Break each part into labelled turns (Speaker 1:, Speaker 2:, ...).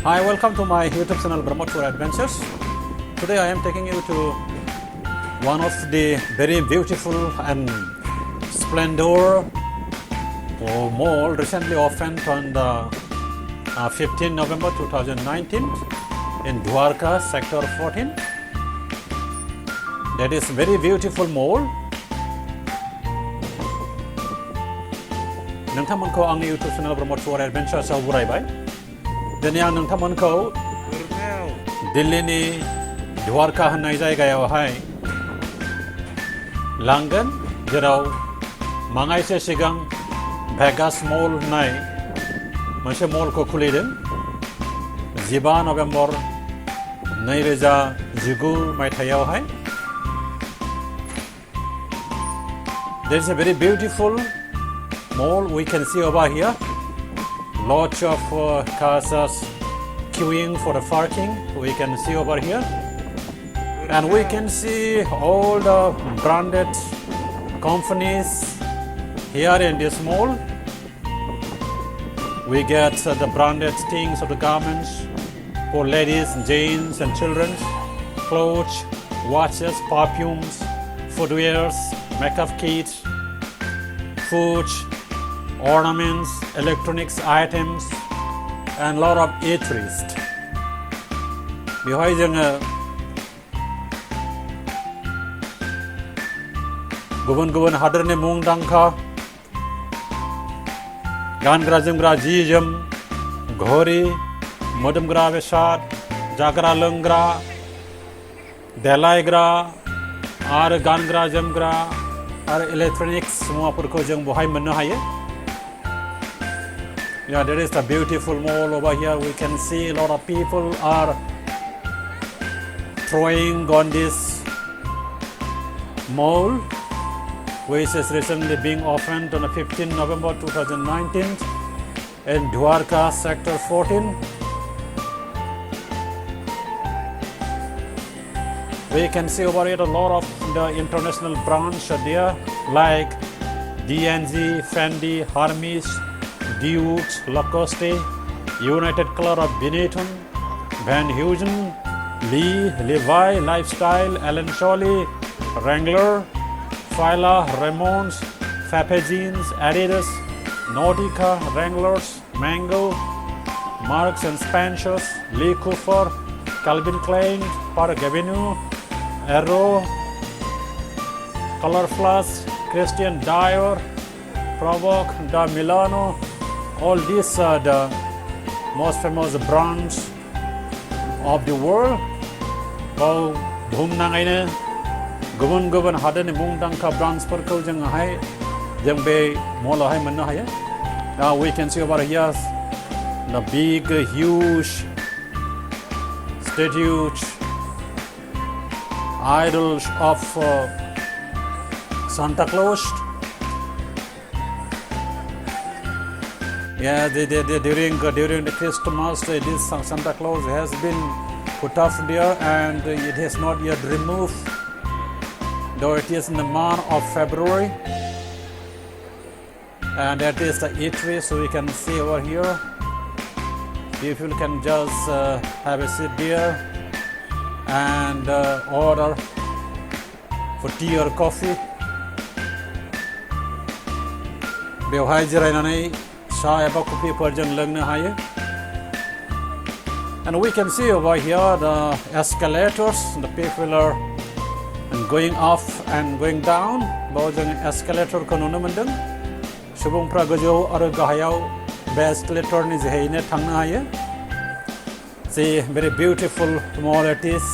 Speaker 1: Hi, welcome to my YouTube channel Mall Dwarka Adventures. Today I am taking you to one of the very beautiful and splendor mall recently opened on the 15 November 2019 in Dwarka, Sector 14. That is very beautiful mall. नोंथांमोनखौ आंनि YouTube channel Mall Dwarka Adventures आव बरायबाय। दिनै आं नोंथांमोनखौ दिल्लीनि द्वारका होननाय जायगायावहाय लांगोन, जेराव माङाइसो सिगां भेगास मल होननाय मोनसे मलखौ खुलिदों 15 November 2019 मायथाइयावहाय। There is a very beautiful mall we can see over here. Lots of cars queuing for the parking. We can see over here, and we can see all the branded companies here in this mall. We get the branded things of the garments for ladies, gents, and children, clothes, watches, perfumes, footwears, makeup kits, food, ornaments, electronics items, and lot of eateries. बेवहाय जोङो गुबुन गुबुन हादोरनि मुंदांखा गानग्रा जोमग्रा जि जोम, घड़ी, मोदोमग्रा बेसाद, जाग्रा लोंग्रा, देलायग्रा आरो गानग्रा जोमग्रा आरो इलेक्ट्रनिक्स मुवाफोरखौ जों बहाय मोननो हायो। Yeah, there is a beautiful mall over here. We can see a lot of people are throwing on this mall, which is recently being opened on the 15 November 2019 in Dwarka, Sector 14. We can see over here a lot of the international brands are there, like D&G, Fendi, Hermes, Duke, Lacoste, United Color of Benetton, Van Heusen, Lee, Levi, Lifestyle, Allen Solly, Wrangler, Fila, Ramones, Fape Jeans, Adidas, Nautica, Wranglers, Mango, Marks and Spencer, Lee Cooper, Calvin Klein, Park Avenue, Arrow, Color Plus, Christian Dior, Provoke, da Milano. All these are the most famous brands of the world. बाव बुहुमनाङैनो गुबुन गुबुन हादोरनि मुंदांखा ब्रान्ड्सफोरखौ जों बे मलावहाय मोननो हायो। Now we can see over here the big, huge statues, idols of Santa Claus. Yeah, during the Christmas, this Santa Claus has been put up there, and it has not yet removed, though it is in the month of February. And that is the eatery, so we can see over here. People can just have a seat there and order for tea or coffee. बेवहाय जिरायनानै सा एबा कफिफोर जों लोंनो हायो। And we can see over here the escalators. The people are going up and going down. बाव जों escalatorखौ नुनो मोनदों। सुबुंफ्रा गोजौ आरो गाहायाव बे escalatorनि जोहैनो थांनो हायो। See, very beautiful mall it is,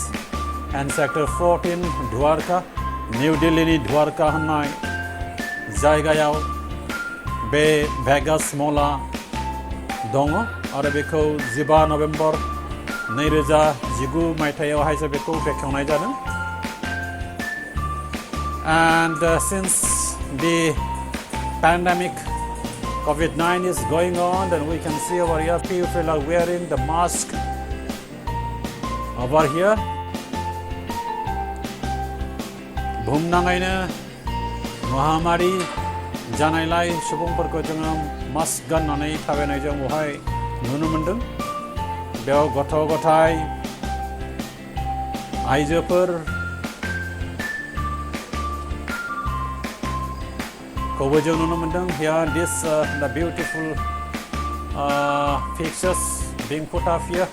Speaker 1: and Sector 14, Dwarka, New Delhi Dwarka होननाय जायगायाव बे भेगास मला दङ आरो बेखौ 15 नभेम्बर 2019 मायथाइयावहायसो बेखौ बेखेवनाय जादों। And since the pandemic COVID-19 is going on, then we can see over here people are wearing the mask over here. बुहुमनाङैनो महामारी जानायलाय सुबुंफोरखौ जोङो मास्क गाननानै थाबायनाय जों बहाय नुनो मोनदों। बेयाव गथ' गथाय आइजोफोर खौबो जों नुनो मोनदों. Here this the beautiful pictures being put up here,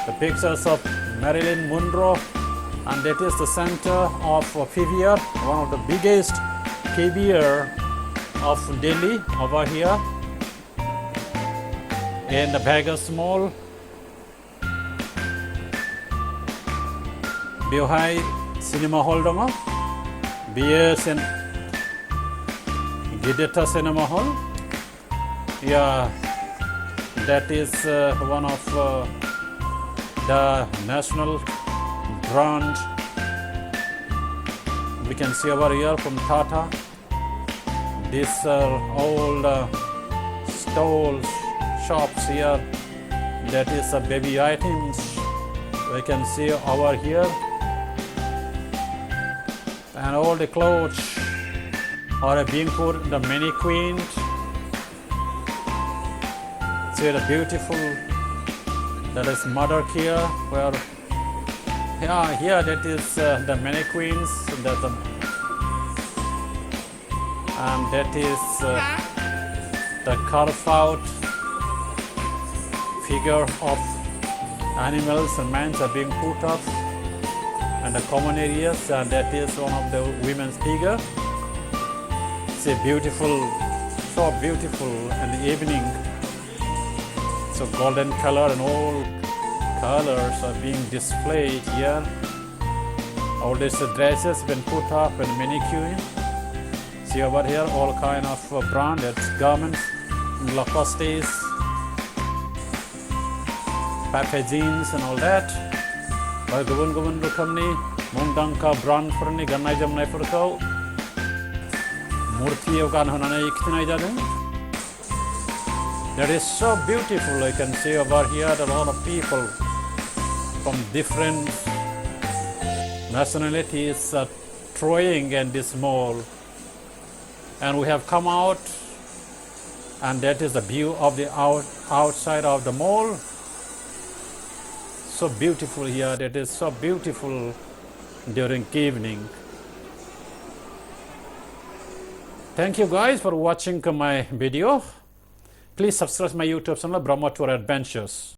Speaker 1: the pictures of Marilyn Monroe, and that is the center of PVR, one of the biggest PVR of Delhi over here in the Vegas Mall. बेवहाय cinema hall दङ. बेयो गिदिरथार cinema hall. Yeah, that is one of the national brand we can see over here from Tata. These are all stalls, shops here. That is baby items we can see over here, and all the clothes are being put in the mannequin. See the beautiful, that is mother here, where here that is the mannequins, and that is the carved out figure of animals and men are being put up, and the common areas, and that is one of the women's figure. It's a beautiful, so beautiful in the evening. So golden color and all colors are being displayed here. All these dresses been put up in mannequin. See over here all kind of branded garments, Lacoste's, Pape jeans and all that. By गुबुन रोखोमनि मुंदांखा ब्रान्डफोरनि गाननाय जोमनायफोरखौ मुर्तियाव गानहोनानै खिथिनाय जादों. That is so beautiful. You can see over here that a lot of people from different nationalities are throwing in this mall, and we have come out, and that is the view of the outside of the mall. So beautiful here. That is so beautiful during evening. Thank you guys for watching my video. Please subscribe my YouTube channel, Brahma Tour Adventures.